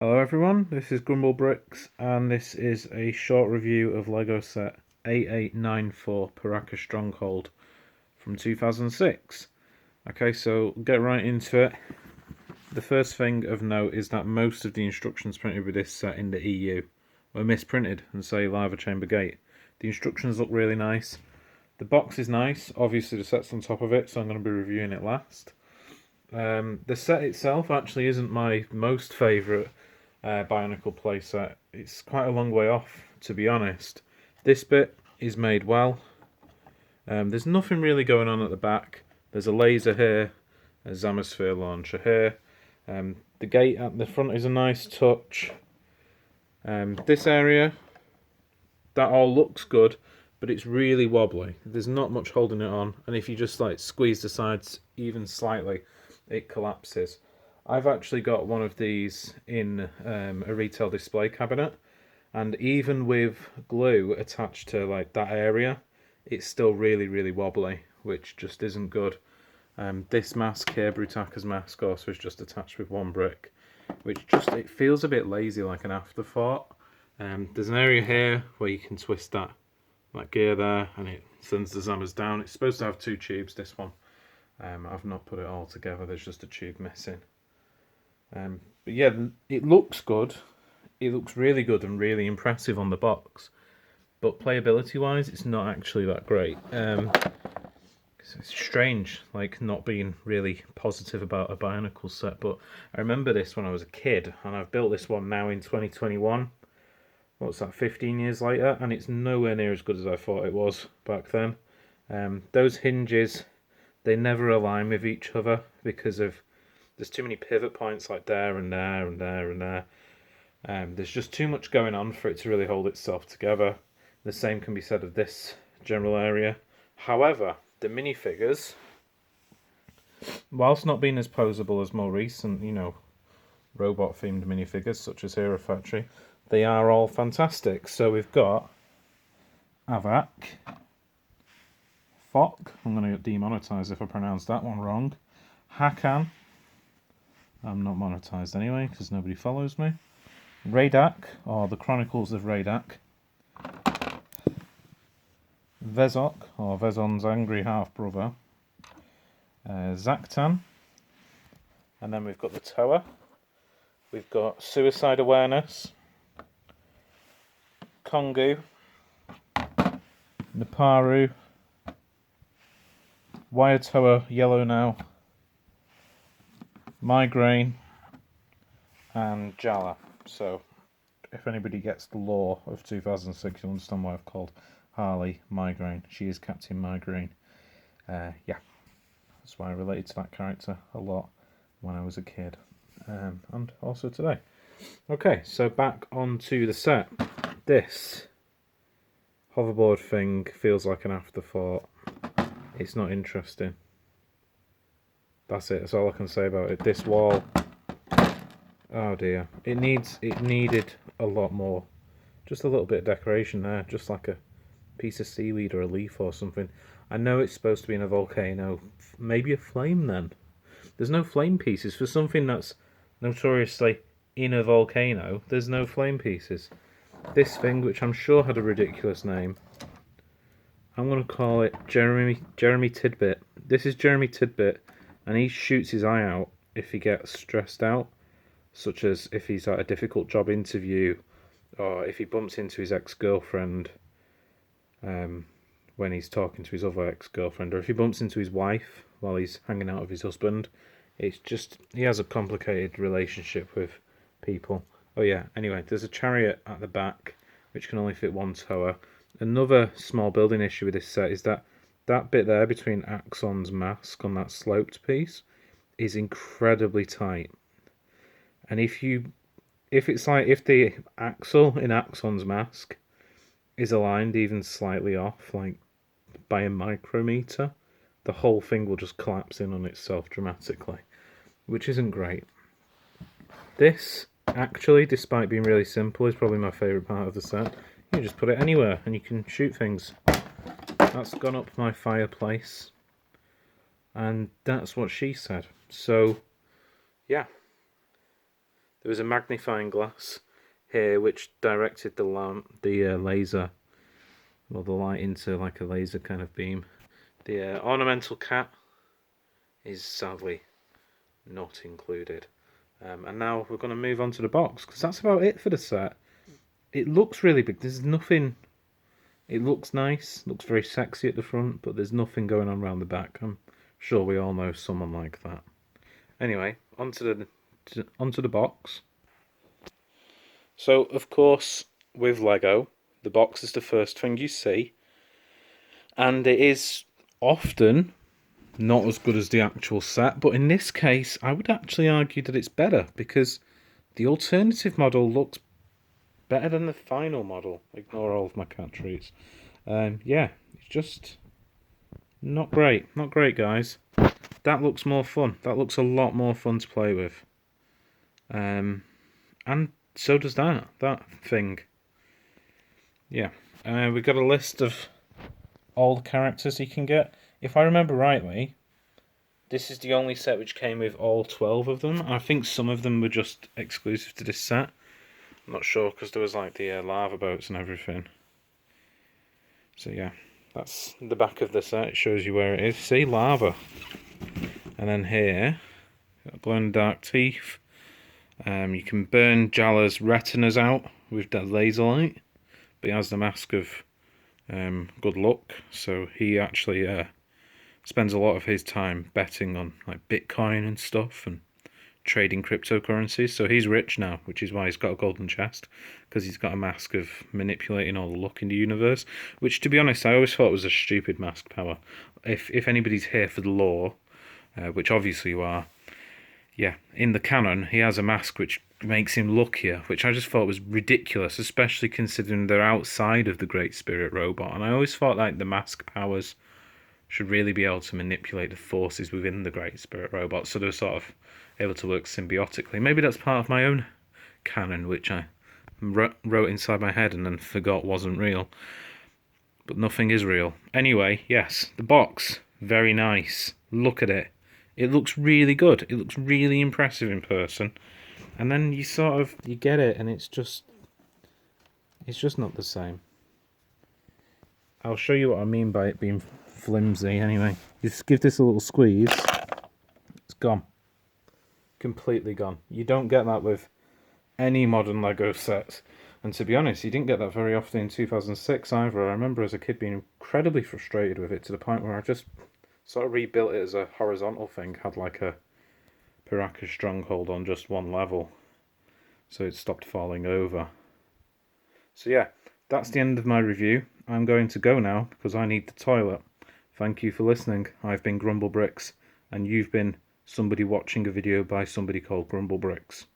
Hello everyone, this is Grumble Bricks and this is a short review of LEGO set 8894 Piraka Stronghold from 2006. Okay, so get right into it. The first thing of note is that most of the instructions printed with this set in the EU were misprinted and say Lava Chamber Gate. The instructions look really nice. The box is nice, obviously the set's on top of it, so I'm going to be reviewing it last. The set itself actually isn't my most favourite Bionicle playset. It's quite a long way off, to be honest. This bit is made well. There's nothing really going on at the back. There's a laser here, a Zamasphere launcher here. The gate at the front is a nice touch. This area, that all looks good, but it's really wobbly. There's not much holding it on, and if you just like squeeze the sides even slightly, it collapses. I've actually got one of these in a retail display cabinet, and even with glue attached to like that area, it's still really wobbly, which just isn't good. This mask here, Brutaka's mask, also is just attached with one brick, which just, it feels a bit lazy, like an afterthought. There's an area here where you can twist that gear there, and it sends the Zamas down. It's supposed to have two tubes, this one. I've not put it all together, there's just a tube missing. But yeah, it looks good. It looks really good and really impressive on the box. But playability wise, it's not actually that great. It's strange, like, not being really positive about a Bionicle set. But I remember this when I was a kid, and I've built this one now in 2021. What's that, 15 years later? And it's nowhere near as good as I thought it was back then. Those hinges, they never align with each other because of there's too many pivot points, like there and there and there and there. There's just too much going on for it to really hold itself together. The same can be said of this general area. However, the minifigures, whilst not being as posable as more recent, robot-themed minifigures such as Hero Factory, they are all fantastic. So we've got Avak, Fok, I'm going to get demonetised if I pronounce that one wrong, Hakan, I'm not monetized anyway because nobody follows me. Radak, or the Chronicles of Radak. Vezok, or Vezon's angry half-brother. Zaktan. And then we've got the Tower. We've got Suicide Awareness. Kongu. Naparu. Wire Tower Yellow Now. Migraine, and Jala. So, if anybody gets the lore of 2006, you'll understand why I've called Harley Migraine. She is Captain Migraine. Yeah, that's why I related to that character a lot when I was a kid, and also today. Okay, so back onto the set. This hoverboard thing feels like an afterthought. It's not interesting. That's it. That's all I can say about it. This wall, oh dear, it needed a lot more. Just a little bit of decoration there, just like a piece of seaweed or a leaf or something. I know it's supposed to be in a volcano, maybe a flame then. There's no flame pieces for something that's notoriously in a volcano. There's no flame pieces. This thing, which I'm sure had a ridiculous name, I'm gonna call it Jeremy Tidbit. This is Jeremy Tidbit. And he shoots his eye out if he gets stressed out, such as if he's at a difficult job interview, or if he bumps into his ex-girlfriend when he's talking to his other ex-girlfriend, or if he bumps into his wife while he's hanging out with his husband. It's just, he has a complicated relationship with people. Oh yeah, anyway, there's a chariot at the back, which can only fit one tower. Another small building issue with this set is that bit there between Axon's mask on that sloped piece is incredibly tight. And if the axle in Axon's mask is aligned even slightly off, like by a micrometer, the whole thing will just collapse in on itself dramatically, which isn't great. This, actually, despite being really simple, is probably my favourite part of the set. You can just put it anywhere and you can shoot things. That's gone up my fireplace, and that's what she said. So, yeah, There was a magnifying glass here which directed the laser, or the light, into like a laser kind of beam. The ornamental cat is sadly not included. And now we're going to move on to the box, because that's about it for the set. It looks really big. There's nothing... It looks nice, looks very sexy at the front, but there's nothing going on around the back. I'm sure we all know someone like that. Anyway, onto the box. So, of course, with Lego, the box is the first thing you see. And it is often not as good as the actual set, but in this case I would actually argue that it's better, because the alternative model looks better than the final model. Ignore all of my cat treats. Yeah, it's just not great. Not great, guys. That looks more fun. That looks a lot more fun to play with. And so does that thing. Yeah. We've got a list of all the characters you can get. If I remember rightly, this is the only set which came with all 12 of them. I think some of them were just exclusive to this set. I'm not sure, because there was like the lava boats and everything. So yeah, that's the back of the set. It shows you where it is. See, lava. And then here, got glow in the dark teeth. You can burn Jala's retinas out with that laser light. But he has the mask of good luck, so he actually spends a lot of his time betting on like Bitcoin and stuff and trading cryptocurrencies. So he's rich now, which is why he's got a golden chest, because he's got a mask of manipulating all the luck in the universe, which, to be honest, I always thought was a stupid mask power. If anybody's here for the lore, which obviously you are, yeah, in the canon he has a mask which makes him luckier, which I just thought was ridiculous, especially considering they're outside of the Great Spirit Robot. And I always thought like the mask powers should really be able to manipulate the forces within the Great Spirit Robot, so they're sort of able to work symbiotically. Maybe that's part of my own canon, which I wrote inside my head and then forgot wasn't real. But nothing is real. Anyway, yes, the box, very nice. Look at it. It looks really good. It looks really impressive in person. And then you get it, and it's just not the same. I'll show you what I mean by it being flimsy anyway. Just give this a little squeeze. It's gone. Completely gone. You don't get that with any modern Lego sets. And to be honest, you didn't get that very often in 2006 either. I remember as a kid being incredibly frustrated with it, to the point where I just sort of rebuilt it as a horizontal thing. Had like a Piraka Stronghold on just one level, so it stopped falling over. So yeah, that's the end of my review. I'm going to go now because I need the toilet. Thank you for listening. I've been Grumble Bricks, and you've been somebody watching a video by somebody called Grumble Bricks.